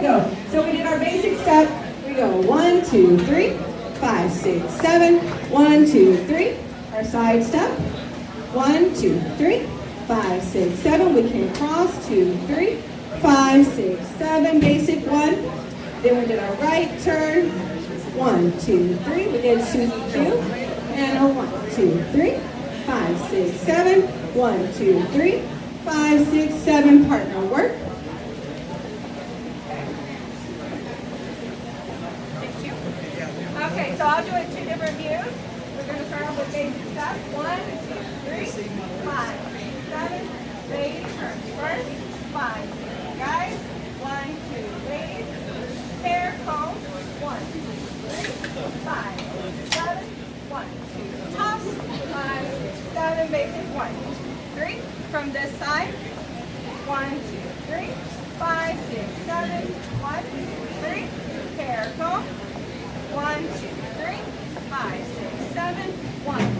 go. So we did our basic step. We go 1, 2, 3, 5, 6, 7. 1, 2, 3. Our side step. 1, 2, 3, 5, 6, 7. We can cross 2, 3, 5, 6, 7. Basic 1. Then we did our right turn. 1, 2, 3. We did Susie Q. And a 1, 2, 3, 5, 6, 7. 1, 2, 3, 5, 6, 7. Partner work. Okay, so I'll do it 2 different views. We're going to start off with basic steps. 1, 2, 3, 5, 7. Lady turns first. 5, 6. Guys. 1, 2. Ladies. Hair comb. 1, 2, 3, 5, 7. 1, 2. Toss. 5, 6, 7. Basic. 1, 2, 3. From this side. 1, 2, 3, 5, 6, 7. 1, 2, 3. Hair comb. 1, 2, 3, 5, 6, 7. 1,